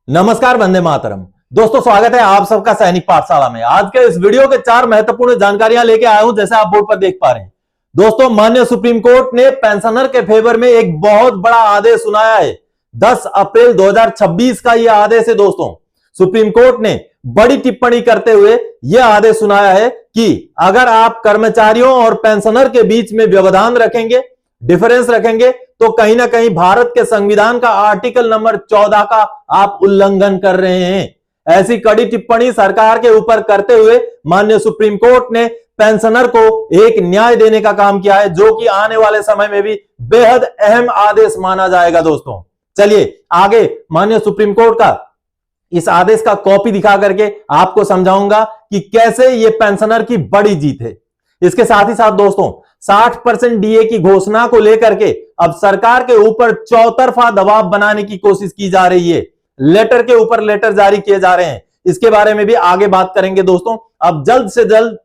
नमस्कार, वंदे मातरम। दोस्तों, स्वागत है आप सबका सैनिक पाठशाला में। आज के इस वीडियो के 4 महत्वपूर्ण जानकारियां लेके आया हूं, जैसे आप बोर्ड पर देख पा रहे हैं। दोस्तों, माननीय सुप्रीम कोर्ट ने पेंशनर के फेवर में एक बहुत बड़ा आदेश सुनाया है। 10 अप्रैल 2026 का यह आदेश है। दोस्तों, सुप्रीम कोर्ट ने बड़ी टिप्पणी करते हुए यह आदेश सुनाया है कि अगर आप कर्मचारियों और पेंशनर के बीच में व्यवधान रखेंगे, डिफरेंस रखेंगे, तो कहीं ना कहीं भारत के संविधान का आर्टिकल नंबर 14 का आप उल्लंघन कर रहे हैं। ऐसी कड़ी टिप्पणी सरकार के ऊपर करते हुए माननीय सुप्रीम कोर्ट ने पेंशनर को एक न्याय देने का काम किया है, जो कि आने वाले समय में भी बेहद अहम आदेश माना जाएगा। दोस्तों, चलिए आगे माननीय सुप्रीम कोर्ट का इस आदेश का कॉपी दिखा करके आपको समझाऊंगा कि कैसे यह पेंशनर की बड़ी जीत है। इसके साथ ही साथ दोस्तों, 60% डीए की घोषणा को लेकर के अब सरकार के ऊपर चौतरफा दबाव बनाने की कोशिश की जा रही है। लेटर के ऊपर लेटर जारी किए जा रहे हैं। इसके बारे में भी आगे बात करेंगे। दोस्तों, अब जल्द से जल्द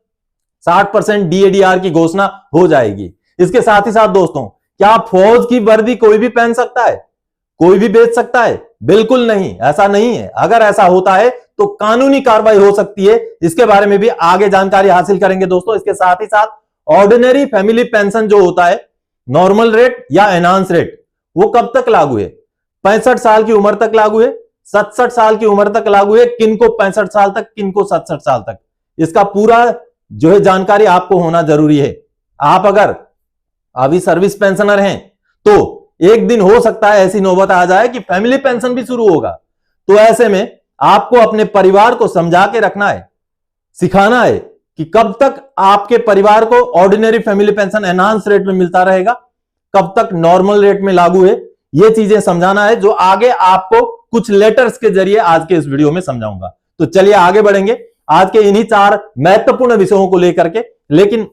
60% डीएडीआर की घोषणा हो जाएगी। इसके साथ ही साथ दोस्तों, क्या फौज की वर्दी कोई भी पहन सकता है, कोई भी बेच सकता है? बिल्कुल नहीं, ऐसा नहीं है। अगर ऐसा होता है तो कानूनी कार्रवाई हो सकती है। इसके बारे में भी आगे जानकारी हासिल करेंगे। दोस्तों, इसके साथ ही साथ ऑर्डिनरी फैमिली पेंशन जो होता है, नॉर्मल रेट या एनहांस रेट, वो कब तक लागू है? 65 साल की उम्र तक लागू है, 67 साल की उम्र तक लागू है। किनको 65 साल तक, किनको 67 साल तक, इसका पूरा जो है जानकारी आपको होना जरूरी है। आप अगर अभी सर्विस पेंशनर हैं तो एक दिन हो सकता है ऐसी नौबत आ जाए कि फैमिली पेंशन भी शुरू होगा। तो ऐसे में आपको अपने परिवार को समझा के रखना है, सिखाना है कि कब तक आपके परिवार को ordinary family pension enhance rate में मिलता रहेगा, कब तक नॉर्मल रेट में लागू है। ये चीजें समझाना है, जो आगे आपको कुछ लेटर्स के जरिए आज के इस वीडियो में समझाऊंगा। तो चलिए आगे बढ़ेंगे आज के इन्हीं 4 महत्वपूर्ण विषयों को लेकर के। लेकिन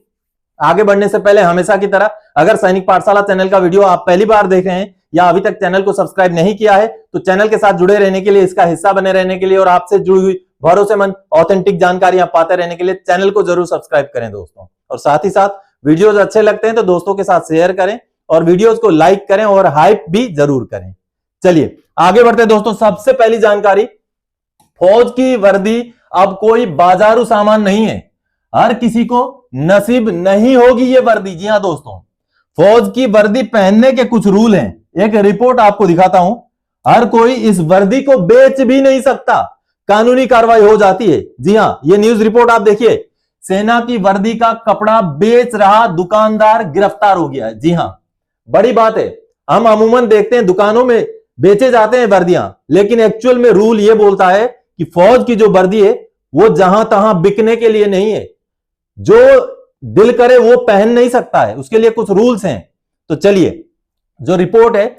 आगे बढ़ने से पहले हमेशा की तरह, अगर सैनिक पाठशाला चैनल का वीडियो आप पहली बार देख रहे हैं या अभी तक चैनल को सब्सक्राइब नहीं किया है, तो चैनल के साथ जुड़े रहने के लिए, इसका हिस्सा बने रहने के लिए और आपसे जुड़ी हुई भरोसेमंद ऑथेंटिक जानकारियां पाते रहने के लिए चैनल को जरूर सब्सक्राइब करें दोस्तों। और साथ ही साथ वीडियोस अच्छे लगते हैं तो दोस्तों के साथ शेयर करें और वीडियोस को लाइक करें और हाइप भी जरूर करें। चलिए आगे बढ़ते हैं दोस्तों। सबसे पहली जानकारी, फौज की वर्दी अब कोई बाजारू सामान नहीं है। हर किसी को नसीब नहीं होगी ये वर्दी। जी हां दोस्तों, फौज की वर्दी पहनने के कुछ रूल हैं। एक रिपोर्ट आपको दिखाता हूं। हर कोई इस वर्दी को बेच भी नहीं सकता, कानूनी कार्रवाई हो जाती है। जी हां, ये न्यूज रिपोर्ट आप देखिए। सेना की वर्दी का कपड़ा बेच रहा दुकानदार गिरफ्तार हो गया है। जी हां, बड़ी बात है। हम अमूमन देखते हैं दुकानों में बेचे जाते हैं वर्दियां, लेकिन एक्चुअल में रूल यह बोलता है कि फौज की जो वर्दी है वो जहां तहां बिकने के लिए नहीं है। जो दिल करे वो पहन नहीं सकता है, उसके लिए कुछ रूल्स हैं। तो चलिए, जो रिपोर्ट है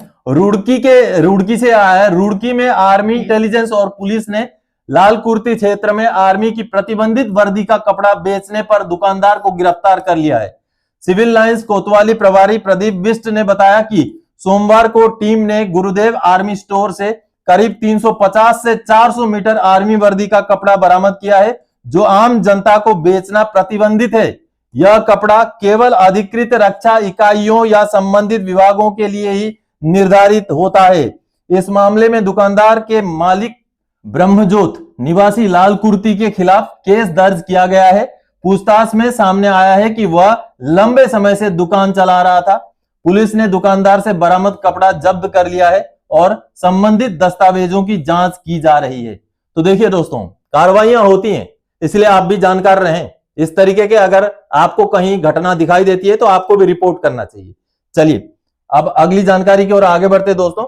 रुड़की से आया है। रुड़की में आर्मी इंटेलिजेंस और पुलिस ने लाल कुर्ती क्षेत्र में आर्मी की प्रतिबंधित वर्दी का कपड़ा बेचने पर दुकानदार को गिरफ्तार कर लिया है। सिविल लाइंस कोतवाली प्रभारी प्रदीप बिष्ट ने बताया कि सोमवार को टीम ने गुरुदेव आर्मी स्टोर से करीब 350 से 400 मीटर आर्मी वर्दी का कपड़ा बरामद किया है, जो आम जनता को बेचना प्रतिबंधित है। यह कपड़ा केवल अधिकृत रक्षा इकाइयों या संबंधित विभागों के लिए ही निर्धारित होता है। इस मामले में दुकानदार के मालिक ब्रह्मजोत निवासी लाल कुर्ती के खिलाफ केस दर्ज किया गया है। पूछताछ में सामने आया है कि वह लंबे समय से दुकान चला रहा था। पुलिस ने दुकानदार से बरामद कपड़ा जब्त कर लिया है और संबंधित दस्तावेजों की जांच की जा रही है। तो देखिए दोस्तों, कार्रवाइयां होती हैं, इसलिए आप भी जानकार रहें। इस तरीके के अगर आपको कहीं घटना दिखाई देती है तो आपको भी रिपोर्ट करना चाहिए। चलिए अब अगली जानकारी की ओर आगे बढ़ते दोस्तों।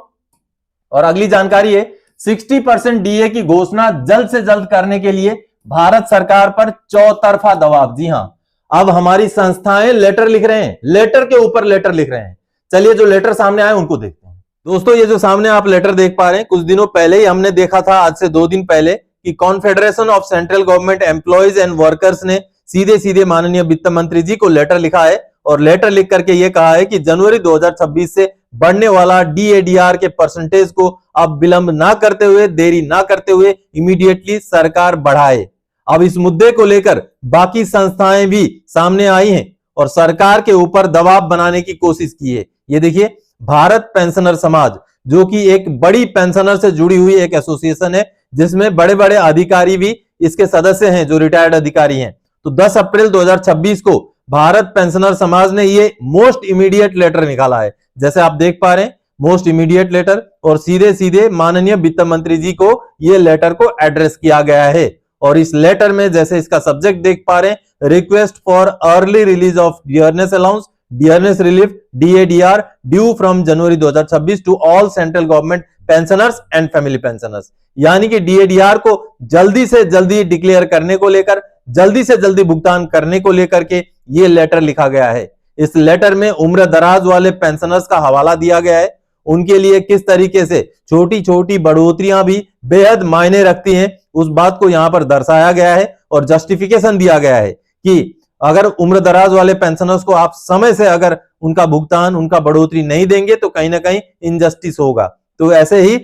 और अगली जानकारी है, 60% डीए की घोषणा जल्द से जल्द करने के लिए भारत सरकार पर चौतरफा दबाव। जी हां, अब हमारी संस्थाएं लेटर लिख रहे हैं, लेटर के ऊपर लेटर लिख रहे हैं। चलिए जो लेटर सामने आए उनको देखते हैं। दोस्तों, ये जो सामने आप लेटर देख पा रहे हैं, कुछ दिनों पहले ही हमने देखा था, आज से 2 दिन पहले, कि confederation of central government employees and workers ने सीधे सीधे माननीय वित्त मंत्री जी को लेटर लिखा है और लेटर लिख करके यह कहा है कि जनवरी 2026 से बढ़ने वाला डीएडीआर के परसेंटेज को अब विलंब ना करते हुए, देरी ना करते हुए इमीडिएटली सरकार बढ़ाए। अब इस मुद्दे को लेकर बाकी संस्थाएं भी सामने आई हैं और सरकार के ऊपर दबाव बनाने की कोशिश की है। ये देखिए, भारत पेंशनर समाज, जो कि एक बड़ी पेंशनर से जुड़ी हुई एक एसोसिएशन है, जिसमें बड़े बड़े अधिकारी भी इसके सदस्य हैं, जो रिटायर्ड अधिकारी हैं। तो 10 अप्रैल 2026 को भारत पेंशनर समाज ने ये मोस्ट इमीडिएट लेटर निकाला है, जैसे आप देख पा रहे हैं, मोस्ट इमीडिएट लेटर, और सीधे सीधे माननीय वित्त मंत्री जी को ये लेटर को एड्रेस किया गया है। और इस लेटर में जैसे इसका सब्जेक्ट देख पा रहे हैं, request for early release of dearness allowance, dearness relief, DADR due from January 2026 to all central government pensioners and family pensioners. यानी कि DADR को जल्दी से जल्दी डिक्लेयर करने को लेकर, जल्दी से जल्दी भुगतान करने को लेकर के ये लेटर लिखा गया है। इस लेटर में उम्र दराज वाले पेंशनर्स का हवाला दिया गया है, उनके लिए किस तरीके से छोटी छोटी बढ़ोतरियां भी बेहद मायने रखती हैं, उस बात को यहां पर दर्शाया गया है और जस्टिफिकेशन दिया गया है कि अगर उम्र दराज वाले पेंशनर्स को आप समय से अगर उनका भुगतान, उनका बढ़ोतरी नहीं देंगे तो कहीं ना कहीं इनजस्टिस होगा। तो ऐसे ही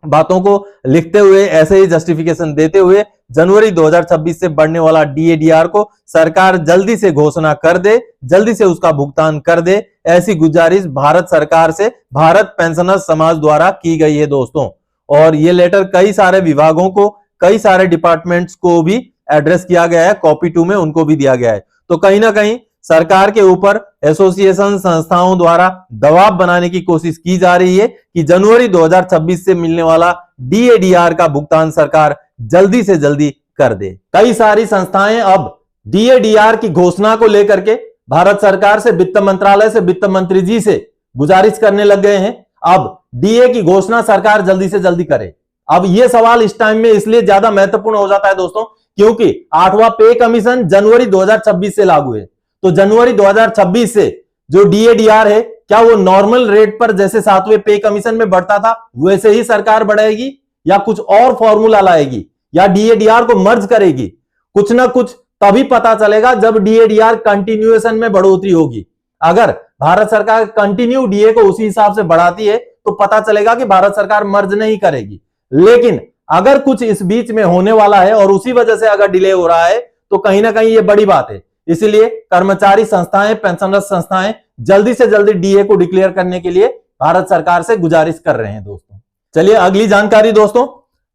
बातों को लिखते हुए, ऐसे ही जस्टिफिकेशन देते हुए जनवरी 2026 से बढ़ने वाला DADR को सरकार जल्दी से घोषणा कर दे, जल्दी से उसका भुगतान कर दे, ऐसी गुजारिश भारत सरकार से भारत पेंशनर समाज द्वारा की गई है दोस्तों। और ये लेटर कई सारे विभागों को, कई सारे डिपार्टमेंट्स को भी एड्रेस किया गया है, कॉपी 2 में उनको भी दिया गया है। तो कहीं ना कहीं सरकार के ऊपर एसोसिएशन संस्थाओं द्वारा दबाव बनाने की कोशिश की जा रही है कि जनवरी 2026 से मिलने वाला DADR का भुगतान सरकार जल्दी से जल्दी कर दे। कई सारी संस्थाएं अब DADR की घोषणा को लेकर के भारत सरकार से, वित्त मंत्रालय से, वित्त मंत्री जी से गुजारिश करने लग गए हैं, अब DA की घोषणा सरकार जल्दी से जल्दी करे। अब यह सवाल इस टाइम में इसलिए ज्यादा महत्वपूर्ण हो जाता है दोस्तों, क्योंकि 8वां पे कमीशन जनवरी 2026 से लागू है। तो जनवरी 2026 से जो DADR है, क्या वो नॉर्मल रेट पर जैसे 7वें पे कमीशन में बढ़ता था वैसे ही सरकार बढ़ाएगी, या कुछ और फॉर्मूला लाएगी, या DADR को मर्ज करेगी? कुछ ना कुछ तभी पता चलेगा जब DADR कंटिन्यूएशन में बढ़ोतरी होगी। अगर भारत सरकार कंटिन्यू DA को उसी हिसाब से बढ़ाती है तो पता चलेगा कि भारत सरकार मर्ज नहीं करेगी। लेकिन अगर कुछ इस बीच में होने वाला है और उसी वजह से अगर डिले हो रहा है तो कहीं ना कहीं ये बड़ी बात है। इसलिए कर्मचारी संस्थाएं, पेंशनर संस्थाएं जल्दी से जल्दी DA को डिक्लेयर करने के लिए भारत सरकार से गुजारिश कर रहे हैं दोस्तों। चलिए अगली जानकारी दोस्तों,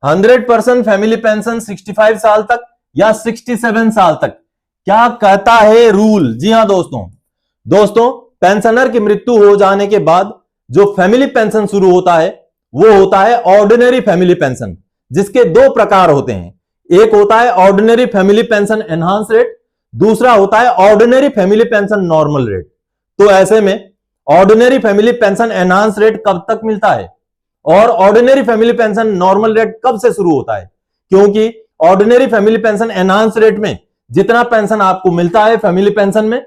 100% फैमिली पेंशन 65 साल तक या 67 साल तक, क्या कहता है रूल? जी हां दोस्तों, पेंशनर की मृत्यु हो जाने के बाद जो फैमिली पेंशन शुरू होता है वो होता है ऑर्डिनरी फैमिली पेंशन, जिसके 2 प्रकार होते हैं। एक होता है ordinary family pension enhance rate, दूसरा होता है ordinary family pension normal rate. तो ऐसे में ordinary family pension enhance rate कब तक मिलता है और ordinary family pension normal rate कब से शुरू होता है? क्योंकि ordinary family pension enhance rate में जितना पेंशन आपको मिलता है फैमिली पेंशन में,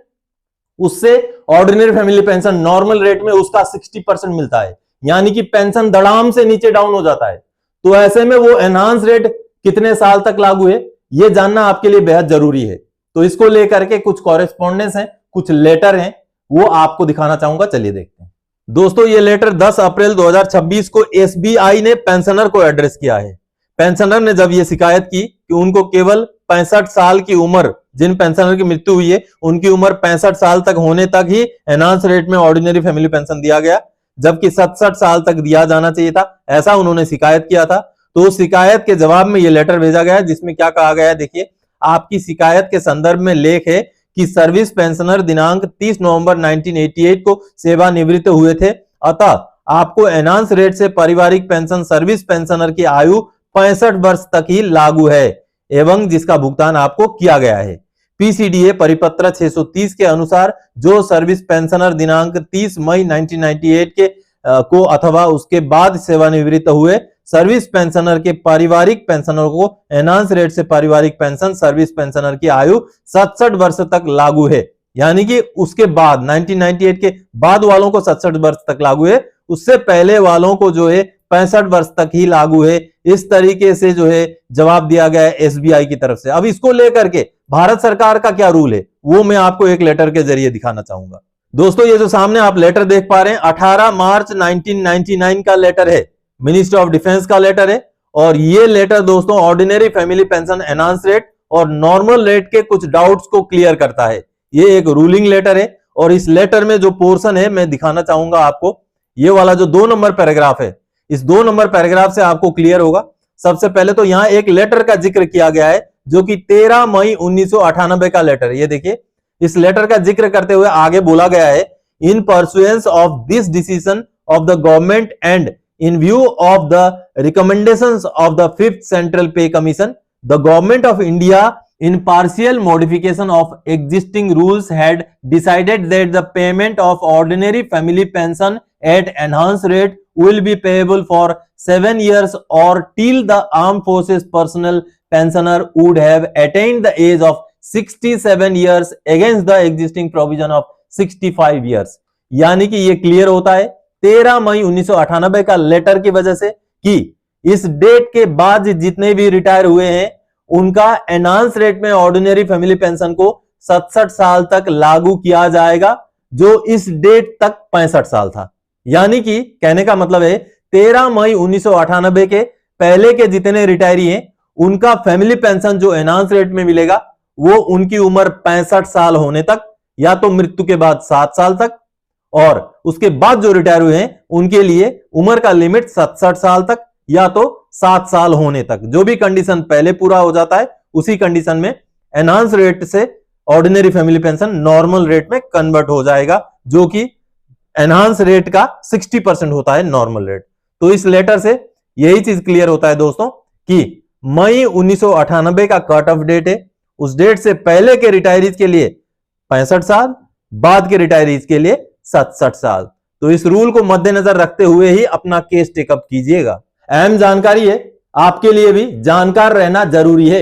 उससे ordinary family pension normal rate में उसका 60% मिलता है, यानी कि पेंशन धड़ाम से नीचे डाउन हो जाता है। तो ऐसे में वो एनहांस रेट कितने साल तक लागू है ये जानना आपके लिए बेहद जरूरी है। तो इसको लेकर के कुछ कॉरेस्पॉन्डेंस हैं, कुछ लेटर हैं, वो आपको दिखाना चाहूंगा। चलिए देखते हैं दोस्तों। ये लेटर 10 अप्रैल 2026 को SBI ने पेंशनर को एड्रेस किया है। पेंशनर ने जब ये शिकायत की कि उनको केवल 65 साल की उम्र, जिन पेंशनर की मृत्यु हुई है उनकी उम्र 65 साल तक होने तक ही एनहांस रेट में ऑर्डिनरी फैमिली पेंशन दिया गया, जबकि 67 साल तक दिया जाना चाहिए था, ऐसा उन्होंने शिकायत किया था। तो उस शिकायत के जवाब में यह लेटर भेजा गया है, जिसमें क्या कहा गया है देखिए। आपकी शिकायत के संदर्भ में लेख है कि सर्विस पेंशनर दिनांक 30 नवंबर 1988 को सेवानिवृत्त हुए थे, अतः आपको एनहांस रेट से पारिवारिक पेंशन सर्विस पेंशनर की आयु 65 वर्ष तक ही लागू है एवं जिसका भुगतान आपको किया गया है। PCDA परिपत्र 630 के अनुसार जो सर्विस पेंशनर दिनांक 30 मई 1998 के को अथवा उसके बाद सेवानिवृत्त हुए सर्विस पेंशनर के पारिवारिक पेंशनर को एनहांस रेट से पारिवारिक पेंशन सर्विस पेंशनर की आयु 67 वर्ष तक लागू है, यानी कि उसके बाद 1998 के बाद वालों को 67 वर्ष तक लागू है, उससे पहले वालों को जो है 65 वर्ष तक ही लागू है। इस तरीके से जो है जवाब दिया गया है SBI की तरफ से। अब इसको लेकर के भारत सरकार का क्या रूल है वो मैं आपको एक लेटर के जरिए दिखाना चाहूंगा। दोस्तों ये जो सामने आप लेटर देख पा रहे हैं 18 मार्च 1999 का लेटर है, मिनिस्ट्री ऑफ डिफेंस का लेटर है। और ये लेटर दोस्तों ordinary family pension enhance rate और नॉर्मल रेट के कुछ डाउट्स को क्लियर करता है। ये एक रूलिंग लेटर है और इस लेटर में जो पोर्शन है मैं दिखाना चाहूंगा आपको। ये वाला जो 2 नंबर पैराग्राफ है, इस 2 नंबर पैराग्राफ से आपको क्लियर होगा। सबसे पहले तो यहां एक लेटर का जिक्र किया गया है जो कि 13 मई 1998 का लेटर। ये देखिए, इस लेटर का जिक्र करते हुए आगे बोला गया है, in pursuance of this decision of the government and in view of the recommendations of the 5th central pay commission, the government of India in partial modification of existing rules had decided that the payment of ordinary family pension at enhanced rate will be payable for 7 years or till the armed forces personnel pensioner would have attained the age of 67 years against the existing provision of 65 years। यानी कि ये clear होता है 13 मई 1998 का letter की वजह से कि इस डेट के बाद जितने भी रिटायर हुए हैं उनका एनहांस रेट में ऑर्डिनरी फैमिली पेंशन को 67 साल तक लागू किया जाएगा, जो इस डेट तक 65 साल था। यानी कि कहने का मतलब है 13 मई 1998 के पहले के जितने रिटायरी हैं उनका फैमिली पेंशन जो एनहांस रेट में मिलेगा वो उनकी उम्र 65 साल होने तक, या तो मृत्यु के बाद 7 साल तक, और उसके बाद जो रिटायर हुए हैं उनके लिए उम्र का लिमिट 67 साल तक या तो 7 साल होने तक। जो भी कंडीशन पहले पूरा हो जाता है उसी कंडीशन में एनहांस रेट से ordinary family pension normal rate में कन्वर्ट हो जाएगा, जो कि एनहांस रेट का 60% होता है नॉर्मल रेट। तो इस लेटर से यही चीज क्लियर होता है दोस्तों कि मई 1998 का कट ऑफ डेट है, उस डेट से पहले के रिटायरीज के लिए 65 साल, बाद के रिटायरीज के लिए 67 साल। तो इस रूल को मद्देनजर रखते हुए ही अपना केस टेकअप कीजिएगा। अहम जानकारी है, आपके लिए भी जानकार रहना जरूरी है।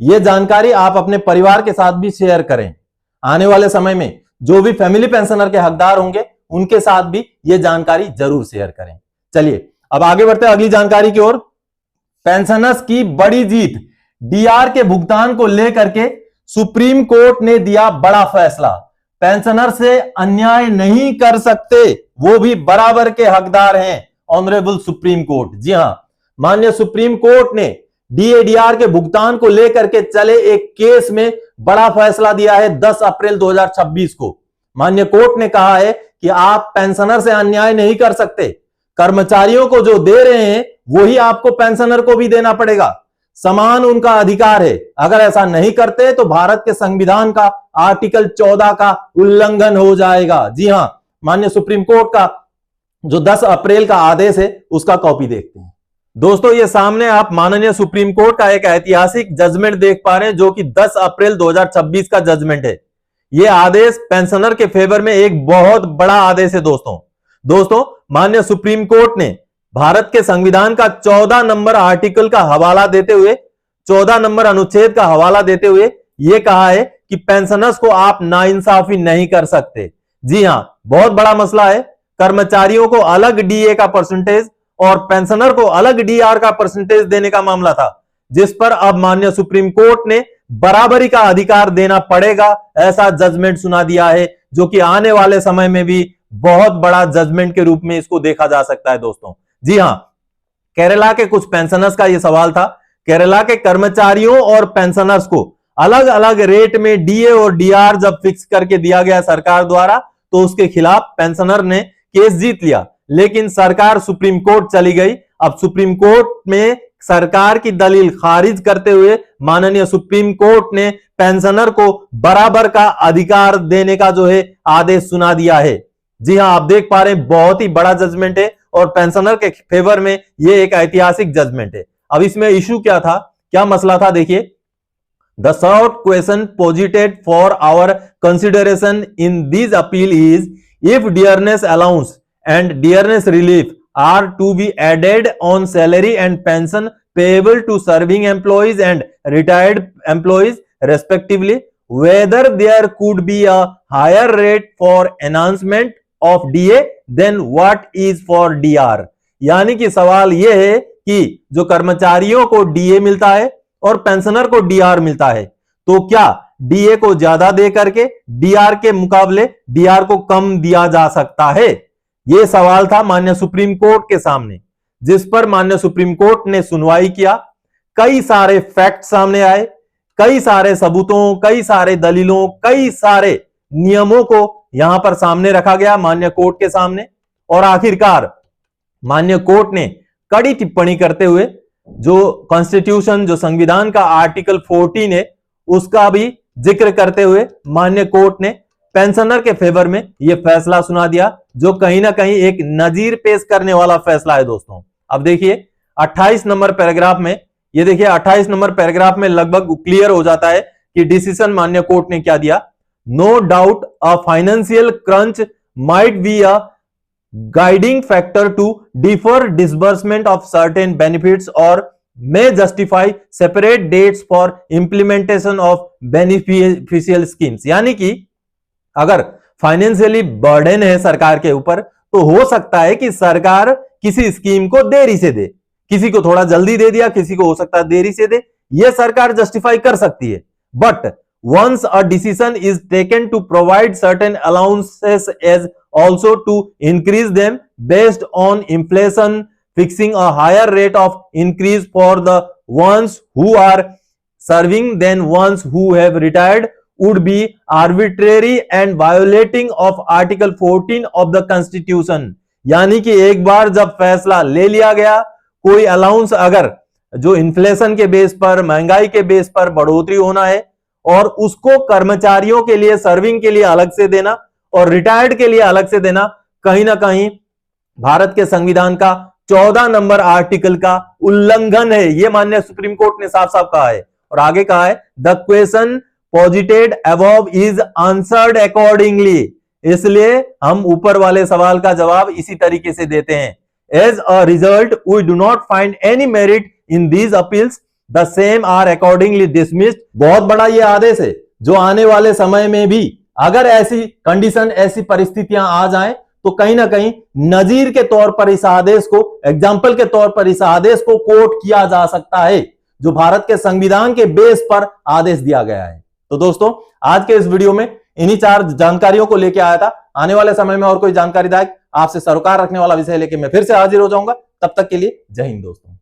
यह जानकारी आप अपने परिवार के साथ भी शेयर करें। आने वाले समय में जो भी फैमिली पेंशनर के हकदार होंगे उनके साथ भी यह जानकारी जरूर शेयर करें। चलिए अब आगे बढ़ते हैं अगली जानकारी की ओर। पेंशनर्स की बड़ी जीत, डीआर के भुगतान को लेकर के सुप्रीम कोर्ट ने दिया बड़ा फैसला। पेंशनर से अन्याय नहीं कर सकते, वो भी बराबर के हकदार हैं। ऑनरेबल सुप्रीम कोर्ट, जी हां, माननीय सुप्रीम कोर्ट ने डीएडीआर के भुगतान को लेकर के चले एक केस में बड़ा फैसला दिया है 10 अप्रैल 2026 को। माननीय कोर्ट ने कहा है कि आप पेंशनर से अन्याय नहीं कर सकते, कर्मचारियों को जो दे रहे हैं वही आपको पेंशनर को भी देना पड़ेगा, समान उनका अधिकार है। अगर ऐसा नहीं करते तो भारत के संविधान का आर्टिकल 14 का उल्लंघन हो जाएगा। जी हां, माननीय सुप्रीम कोर्ट का जो 10 अप्रैल का आदेश है उसका कॉपी देखते हैं। दोस्तों ये सामने आप माननीय सुप्रीम कोर्ट का एक ऐतिहासिक जजमेंट देख पा रहे हैं जो कि 10 अप्रैल 2026 का जजमेंट है। यह आदेश पेंशनर के फेवर में एक बहुत बड़ा आदेश है। दोस्तों माननीय सुप्रीम कोर्ट ने भारत के संविधान का 14 नंबर आर्टिकल का हवाला देते हुए, 14 नंबर अनुच्छेद का हवाला देते हुए यह कहा है कि पेंशनर्स को आप नाइंसाफी नहीं कर सकते। जी हां, बहुत बड़ा मसला है। कर्मचारियों को अलग डीए का परसेंटेज और पेंशनर को अलग डीआर का परसेंटेज देने का मामला था, जिस पर अब माननीय सुप्रीम कोर्ट ने बराबरी का अधिकार देना पड़ेगा ऐसा जजमेंट सुना दिया है, जो कि आने वाले समय में भी बहुत बड़ा जजमेंट के रूप में इसको देखा जा सकता है। दोस्तों जी हां, केरला के कुछ पेंशनर्स का यह सवाल था। केरला के कर्मचारियों और पेंशनर्स को अलग अलग रेट में डीए और डीआर जब फिक्स करके दिया गया सरकार द्वारा, तो उसके खिलाफ पेंशनर ने केस जीत लिया, लेकिन सरकार सुप्रीम कोर्ट चली गई। अब सुप्रीम कोर्ट में सरकार की दलील खारिज करते हुए माननीय सुप्रीम कोर्ट ने पेंशनर को बराबर का अधिकार देने का जो है आदेश सुना दिया है। जी हां, आप देख पा रहे हैं बहुत ही बड़ा जजमेंट है और पेंशनर के फेवर में यह एक ऐतिहासिक जजमेंट है। अब इसमें इशू क्या था, क्या मसला था, देखिए। The short question posited for our consideration in this appeal is if dearness allowance and dearness relief are to be added on salary and pension payable to serving employees and retired employees respectively, whether there could be a higher rate for enhancement of DA than what is for DR। यानी कि सवाल यह है कि जो कर्मचारियों को DA मिलता है और पेंशनर को DR मिलता है, तो क्या डीए को ज्यादा दे करके डीआर के मुकाबले डीआर को कम दिया जा सकता है? यह सवाल था माननीय सुप्रीम कोर्ट के सामने, जिस पर माननीय सुप्रीम कोर्ट ने सुनवाई किया। कई सारे फैक्ट सामने आए, कई सारे सबूतों, कई सारे दलीलों, कई सारे नियमों को यहां पर सामने रखा गया माननीय कोर्ट के सामने, और आखिरकार माननीय कोर्ट ने कड़ी टिप्पणी करते हुए जो कॉन्स्टिट्यूशन, जो संविधान का आर्टिकल 14 है, उसका भी जिक्र करते हुए माननीय कोर्ट ने पेंशनर के फेवर में यह फैसला सुना दिया, जो कहीं ना कहीं एक नजीर पेश करने वाला फैसला है दोस्तों। अब देखिए 28 नंबर पैराग्राफ में, ये देखिए 28 नंबर पैराग्राफ में लगभग क्लियर हो जाता है कि डिसीजन माननीय कोर्ट ने क्या दिया। No doubt a financial crunch might be a guiding factor to defer disbursement of certain benefits or may justify separate dates for implementation of beneficial schemes। यानी कि अगर फाइनेंशियली बर्डन है सरकार के ऊपर, तो हो सकता है कि सरकार किसी स्कीम को देरी से दे, किसी को थोड़ा जल्दी दे दिया, किसी को हो सकता है देरी से दे, यह सरकार जस्टिफाई कर सकती है। But once a decision is taken to provide certain allowances as also to increase them based on inflation, fixing a higher rate of increase for the ones who are serving than ones who have retired would be arbitrary and violating of article 14 of the constitution। यानी कि एक बार जब फैसला ले लिया गया, कोई allowance अगर जो इन्फ्लेशन के बेस पर, महंगाई के बेस पर बढ़ोतरी होना है और उसको कर्मचारियों के लिए, सर्विंग के लिए अलग से देना और रिटायर्ड के लिए अलग से देना, कहीं ना कहीं भारत के संविधान का 14 नंबर आर्टिकल का उल्लंघन है। यह माननीय सुप्रीम कोर्ट ने साफ साफ कहा है। और आगे कहा है the question posited above is answered accordingly. इसलिए हम ऊपर वाले सवाल का जवाब इसी तरीके से देते हैं। As a result we do not find any merit in these appeals, the same are accordingly dismissed. बहुत बड़ा यह आदेश है जो आने वाले समय में भी अगर ऐसी कंडीशन, ऐसी परिस्थितियां आ जाएं, तो कहीं ना कहीं नजीर के तौर पर इस आदेश को, एग्जाम्पल के तौर पर इस आदेश को कोट किया जा सकता है, जो भारत के संविधान के बेस पर आदेश दिया गया है। तो दोस्तों, आज के इस वीडियो में इन्हीं 4 जानकारियों को लेकर आया था। आने वाले समय में और कोई जानकारीदायक, आपसे सरोकार रखने वाला विषय लेके मैं फिर से हाजिर हो जाऊंगा। तब तक के लिए जय हिंद दोस्तों।